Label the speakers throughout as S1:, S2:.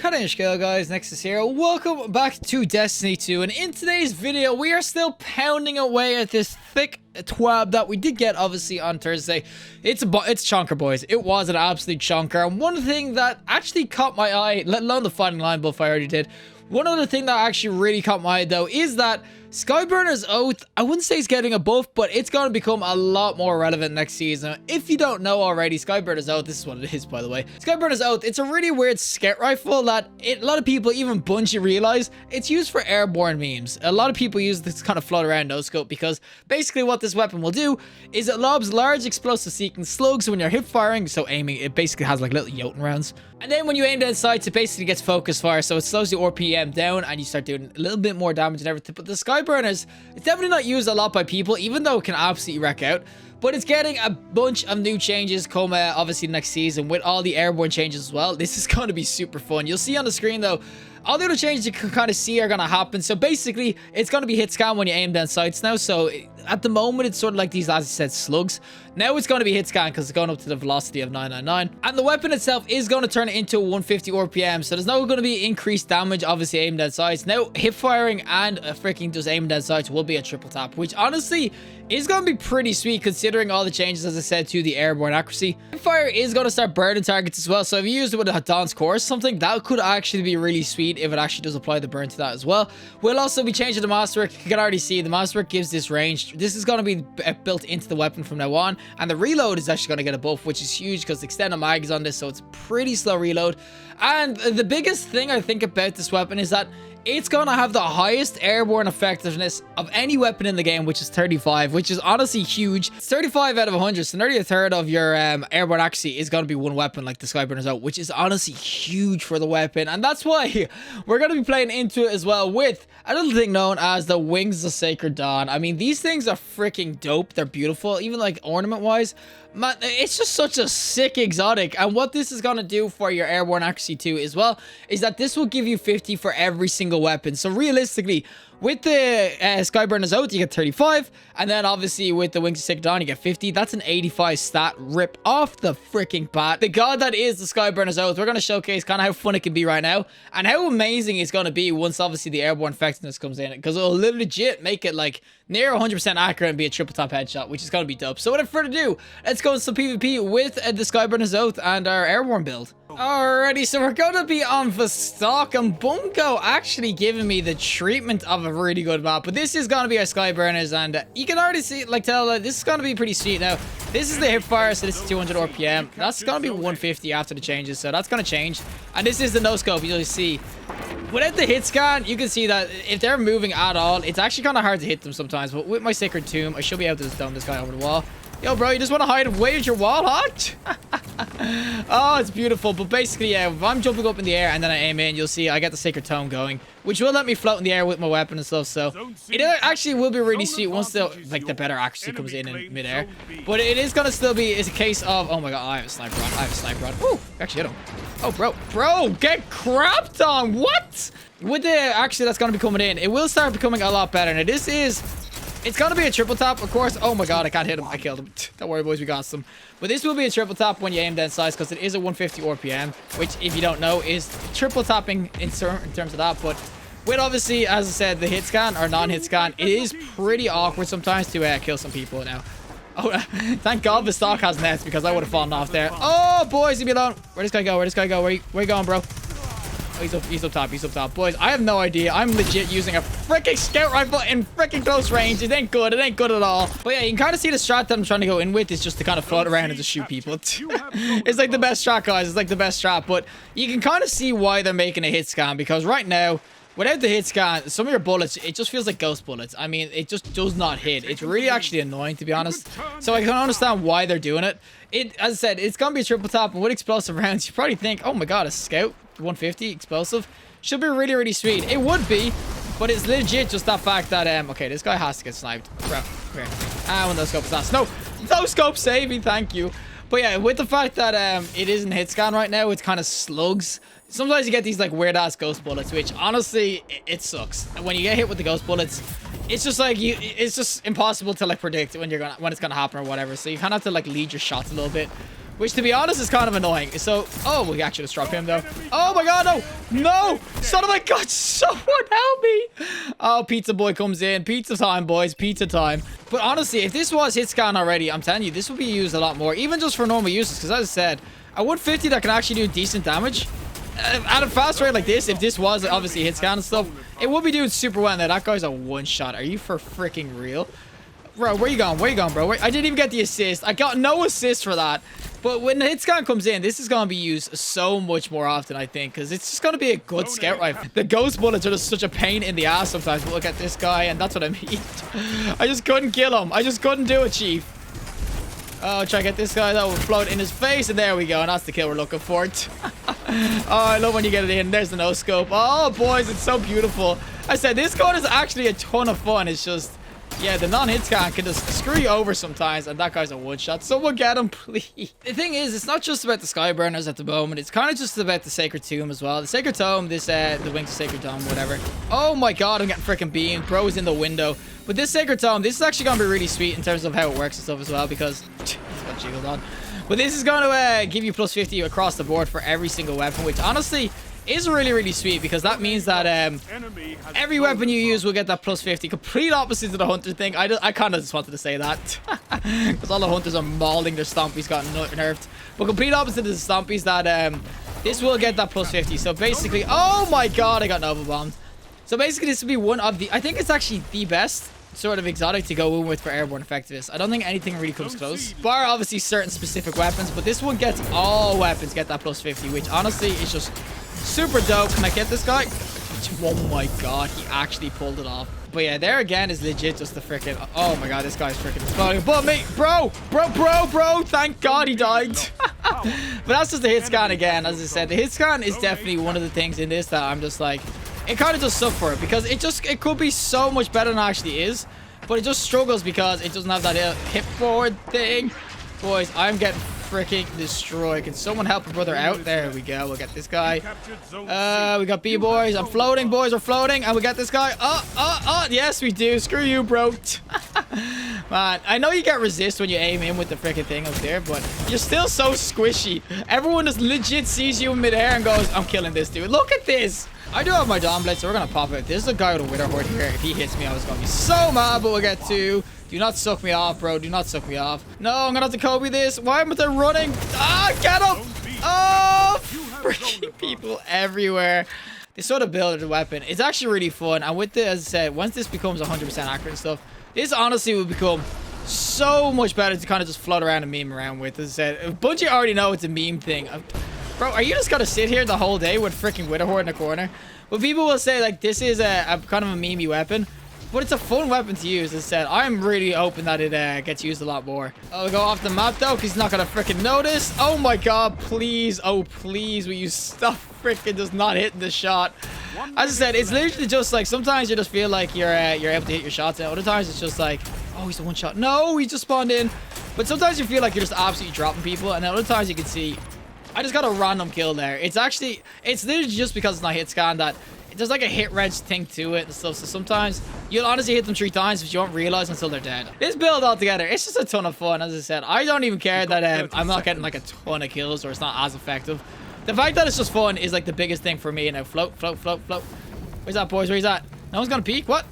S1: Hello guys, Nexas here. Welcome back to Destiny 2, and in today's video we are still pounding away at this thick Twab that we did get obviously on Thursday. It's chonker, boys. It was an absolute chonker, and one thing that actually caught my eye, let alone the fighting line buff I already did, one other thing that actually really caught my eye though is that Skyburners Oath, I wouldn't say it's getting a buff, but it's going to become a lot more relevant next season. If you don't know already, Skyburners Oath, this is what it is, by the way. Skyburners Oath, it's a really weird scout rifle that a lot of people, even Bungie, realize it's used for airborne memes. A lot of people use this kind of float around no scope because basically what this weapon will do is it lobs large explosive seeking slugs when you're hip firing, so aiming, it basically has like little Jotun rounds. And then when you aim down sights, it basically gets focus fire, so it slows the RPM down and you start doing a little bit more damage and everything. But the Skyburners, it's definitely not used a lot by people, even though it can absolutely wreck out. But it's getting a bunch of new changes come obviously next season with all the airborne changes as well. This is going to be super fun. You'll see on the screen though, all the other changes you can kind of see are going to happen. So basically, it's going to be hit scan when you aim down sights now. So at the moment, it's sort of like these, as I said, slugs. Now it's going to be hit scan because it's going up to the velocity of 999. And the weapon itself is going to turn it into 150 RPM. So there's no going to be increased damage, obviously, aimed down sights. Now, hip firing and freaking just aiming down sights will be a triple tap, which honestly is going to be pretty sweet considering all the changes, as I said, to the airborne accuracy. Hip fire is going to start burning targets as well. So if you use it with a Dawn's Core or something, that could actually be really sweet if it actually does apply the burn to that as well. We'll also be changing the masterwork. You can already see the masterwork gives this range. This is going to be built into the weapon from now on, and the reload is actually going to get a buff, which is huge because the extended mag is on this, so it's pretty slow reload. And the biggest thing I think about this weapon is that it's going to have the highest airborne effectiveness of any weapon in the game, which is 35, which is honestly huge. It's 35 out of 100, so nearly a third of your airborne accuracy is going to be one weapon like the Skyburners Oath, which is honestly huge for the weapon. And that's why we're going to be playing into it as well with a little thing known as the Wings of Sacred Dawn. I mean, these things are freaking dope. They're beautiful, even like ornament-wise. Man, it's just such a sick exotic. And what this is going to do for your airborne accuracy too as well is that this will give you 50 for every single weapon. So realistically, with the Skyburners Oath, you get 35. And then obviously with the Wings of Sacred Dawn, you get 50. That's an 85 stat rip off the freaking bat. The god that is the Skyburners Oath, we're going to showcase kind of how fun it can be right now. And how amazing it's going to be once obviously the airborne effectiveness comes in. Because it'll legit make it like near 100% accurate and be a triple top headshot, which is going to be dope. So without further ado, let's go into some PvP with the Skyburners Oath and our airborne build. Alrighty, so we're going to be on Vostok, and Bunko actually giving me the treatment of a really good map. But this is going to be our Skyburners, and you can already see, like, tell this is going to be pretty sweet. Now, this is the hip fire, so this is 200 RPM. That's going to be 150 after the changes, so that's going to change. And this is the no scope. You'll see without the hit scan, you can see that if they're moving at all, it's actually kind of hard to hit them sometimes. But with my Sacred Tomb, I should be able to dump this guy over the wall. Yo, bro, you just want to hide away at your wall, huh? Oh, it's beautiful. But basically, yeah, if I'm jumping up in the air and then I aim in, you'll see I get the Sacred Tome going, which will let me float in the air with my weapon and stuff. So it actually will be really sweet once the better accuracy comes in midair. But it is gonna still be a case of, oh my god, I have a sniper rod. I have a sniper rod. Ooh, actually hit him. Oh, bro, get crapped on. What? With the actually that's gonna be coming in, it will start becoming a lot better. Now this is. It's going to be a triple tap, of course. Oh my god, I can't hit him. I killed him. Don't worry, boys, we got some. But this will be a triple tap when you aim down sights because it is a 150 RPM, which, if you don't know, is triple tapping in terms of that. But with, obviously, as I said, the hit scan or non-hit scan, it is pretty awkward sometimes to kill some people now. Oh, thank god the stock has nets because I would have fallen off there. Oh, boys, leave me alone. Where'd this guy go? Where'd this guy go? Where you going, bro? Oh, he's up top. Boys, I have no idea. I'm legit using a freaking scout rifle in freaking close range. It ain't good. It ain't good at all. But yeah, you can kind of see the strat that I'm trying to go in with is just to kind of float around and just shoot people. It's like the best strat, guys. It's like the best strat. But you can kind of see why they're making a hit scan because right now, without the hit scan, some of your bullets, it just feels like ghost bullets. I mean, it just does not hit. It's really actually annoying, to be honest. So I can understand why they're doing it. As I said, it's going to be a triple top. And with explosive rounds, you probably think, oh my god, a scout 150 explosive should be really, really sweet. It would be, but it's legit just that fact that, okay, this guy has to get sniped. Bro, come here. Ah, one no scope is no scope save me, thank you. But yeah, with the fact that it isn't hit scan right now, it's kind of slugs. Sometimes you get these like weird ass ghost bullets, which honestly it sucks. And when you get hit with the ghost bullets, it's just like it's just impossible to like predict when it's gonna happen or whatever. So you kind of have to like lead your shots a little bit. which to be honest is kind of annoying. So, oh, we actually just dropped him though. Oh my god, no, no, son of a god, someone help me. Oh, pizza boy comes in. Pizza time, boys, pizza time. But honestly, if this was hit scan already, I'm telling you, this would be used a lot more, even just for normal uses, because as I said, a 150 that can actually do decent damage at a fast rate like this, if this was obviously hit scan and stuff, it would be doing super well. Now that guy's a one shot. Are you for freaking real? Bro, where you going? Where you going, bro? I didn't even get the assist. I got no assist for that. But when the hit scan comes in, this is going to be used so much more often, I think, because it's just going to be a good scout rifle. The ghost bullets are just such a pain in the ass sometimes. But look at this guy, and that's what I mean. I just couldn't kill him. I just couldn't do it, Chief. Oh, try to get this guy that will float in his face, and there we go. And that's the kill we're looking for. Oh, I love when you get it in. There's the no scope. Oh, boys, it's so beautiful. I said this gun is actually a ton of fun. It's just, yeah, the non-hit scan can just screw you over sometimes, and that guy's a one-shot. Someone get him, please. The thing is, it's not just about the Skyburners at the moment. It's kind of just about the Sacred Tomb as well. The Sacred Tomb, the Wings of Sacred Tomb, whatever. Oh my god, I'm getting freaking beamed. Bro is in the window. But this Sacred Tomb, this is actually going to be really sweet in terms of how it works and stuff as well, because it's got jiggled on. But this is going to give you plus 50 across the board for every single weapon, which honestly is really, really sweet, because that means that every weapon you use will get that plus 50. Complete opposite to the hunter thing. I kind of just wanted to say that because all the hunters are mauling their stompies got nerfed. But complete opposite to the stompies that this will get that plus 50. So basically, oh my god, I got Nova bombed. So basically, this would be one of the, I think it's actually the best sort of exotic to go in with for airborne effectiveness. I don't think anything really comes close, bar obviously certain specific weapons, but this one gets all weapons get that plus 50, which honestly is just super dope. Can I get this guy? Oh my god, he actually pulled it off. But yeah, there again is legit just the freaking, oh my god, this guy's freaking exploding above me. Bro, thank god he died. But that's just the hit scan again. As I said, the hit scan is definitely one of the things in this that I'm just like, it kind of just sucks for it, because it could be so much better than it actually is, but it just struggles because it doesn't have that hip forward thing. Boys, I'm getting freaking destroyed. Can someone help a brother out? There we go. We'll get this guy. We got B-boys. I'm floating, boys. We're floating. And we got this guy. Yes, we do. Screw you, bro. Man, I know you get resist when you aim in with the freaking thing up there, but you're still so squishy. Everyone just legit sees you in midair and goes, I'm killing this dude. Look at this. I do have my Dawn Blade, so we're going to pop it. There's a guy with a Wither Horde here. If he hits me, I was going to be so mad, but we'll get to. Do not suck me off, bro. Do not suck me off. No, I'm going to have to Kobe this. Why am I running? Ah, get him. Oh, freaking people everywhere. This sort of build a weapon. It's actually really fun. And with this, as I said, once this becomes 100% accurate and stuff, this honestly will become so much better to kind of just float around and meme around with. As I said, Bungie already know it's a meme thing. Bro, are you just gonna sit here the whole day with freaking Wither Horde in the corner? But people will say, like, this is a kind of a memey weapon, but it's a fun weapon to use. As I said, I'm really hoping that it gets used a lot more. I'll go off the map, though, because he's not gonna freaking notice. Oh, my God, please. Oh, please, will you stop freaking just not hitting the shot? As I said, it's literally just, like, sometimes you just feel like you're able to hit your shots, and other times it's just like, oh, he's a one shot. No, he just spawned in. But sometimes you feel like you're just absolutely dropping people, and then other times you can see, I just got a random kill there. It's literally just because it's not hit scan that there's like a hit reg thing to it and stuff. So sometimes you'll honestly hit them 3 times, but you won't realize until they're dead. This build altogether, it's just a ton of fun. As I said, I don't even care that I'm not getting like a ton of kills or it's not as effective. The fact that it's just fun is like the biggest thing for me. Now float. Where's that, boys? Where's that? No one's gonna peek. What?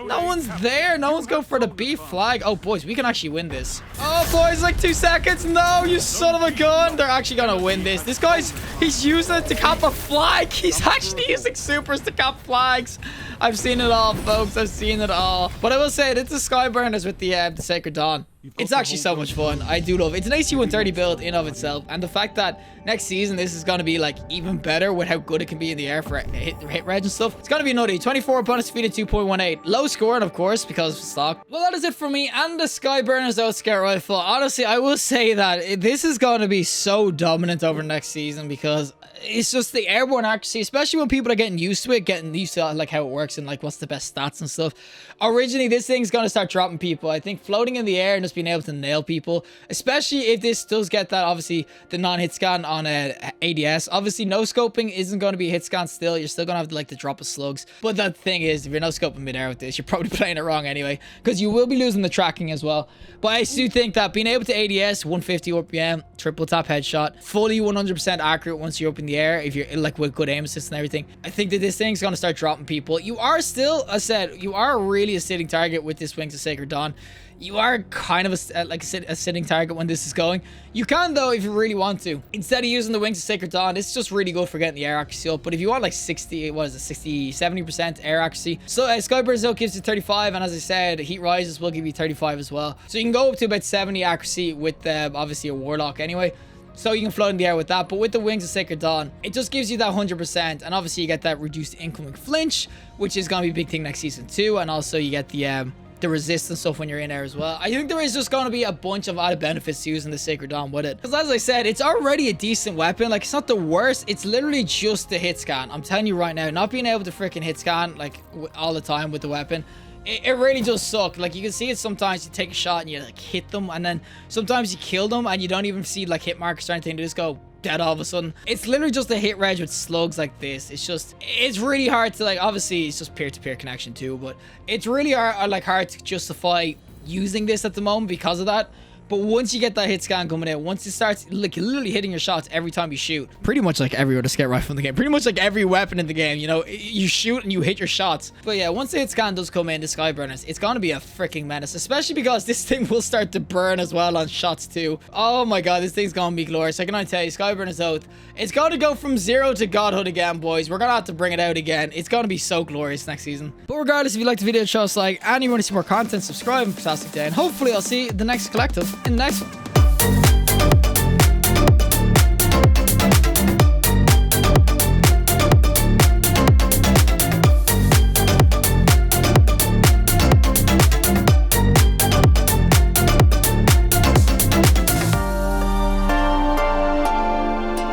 S1: No one's there. No one's going for the B flag. Oh, boys, we can actually win this. Oh, boys, like 2 seconds. No, you son of a gun. They're actually going to win this. This guy's, he's using it to cap a flag. He's actually using supers to cap flags. I've seen it all, folks. I've seen it all. But I will say, it's the Skyburners with the Sacred Dawn. It's actually so much fun. I do love it. It's an AC-130 build in of itself. And the fact that next season, this is going to be like even better with how good it can be in the air for hit reg and stuff. It's going to be nutty. 24 opponents defeated, 2.18. Low scoring, of course, because of stock. Well, that is it for me and the Skyburners Oath Scout Rifle. Honestly, I will say that this is going to be so dominant over next season because it's just the airborne accuracy, especially when people are getting used to it, getting used to like how it works and like what's the best stats and stuff. Originally, this thing's gonna start dropping people. I think floating in the air and just being able to nail people, especially if this does get that, obviously, the non-hit scan on ADS. Obviously, no scoping isn't going to be a hit scan still. You're still gonna have to like the drop of slugs. But the thing is, if you're no scoping mid-air with this, you're probably playing it wrong anyway, because you will be losing the tracking as well. But I do think that being able to ADS 150 RPM, triple tap headshot, fully 100% accurate once you're up in the air, if you're like with good aim assist and everything, I think that this thing's gonna start dropping people. You are still, as I said, you are really a sitting target with this Wings of Sacred Dawn. You are kind of a sitting target when this is going. You can, though, if you really want to. Instead of using the Wings of Sacred Dawn, it's just really good for getting the air accuracy up. But if you want like 70% air accuracy. So Skyburners Oath gives you 35, and as I said, Heat Rises will give you 35 as well. So you can go up to about 70 accuracy with obviously a Warlock anyway. So you can float in the air with that. But with the Wings of Sacred Dawn, it just gives you that 100%. And obviously you get that reduced incoming flinch, which is going to be a big thing next season too. And also you get the resist and stuff when you're in there as well. I think there is just going to be a bunch of added benefits to using the Sacred Dawn with it. Because as I said, it's already a decent weapon. Like, it's not the worst. It's literally just the hit scan. I'm telling you right now, not being able to freaking hit scan like all the time with the weapon, it really does suck. Like, you can see it sometimes. You take a shot and you like hit them, and then sometimes you kill them and you don't even see like hit markers or anything. They just go dead all of a sudden. It's literally just a hit reg with slugs like this. It's really hard to, like, obviously it's just peer-to-peer connection too, but it's really hard to justify using this at the moment because of that. But once you get that hit scan coming in, once it starts like literally hitting your shots every time you shoot, pretty much like every other scout rifle in the game, pretty much like every weapon in the game, you know, you shoot and you hit your shots. But yeah, once the hit scan does come in, the Skyburners, it's gonna be a freaking menace, especially because this thing will start to burn as well on shots too. Oh my god, this thing's gonna be glorious. I can only tell you, Skyburners Oath, it's gonna go from 0 to godhood again, boys. We're gonna have to bring it out again. It's gonna be so glorious next season. But regardless, if you liked the video, show us a like, and you want to see more content, subscribe, and fantastic day, and hopefully I'll see you in the next collective in the next one.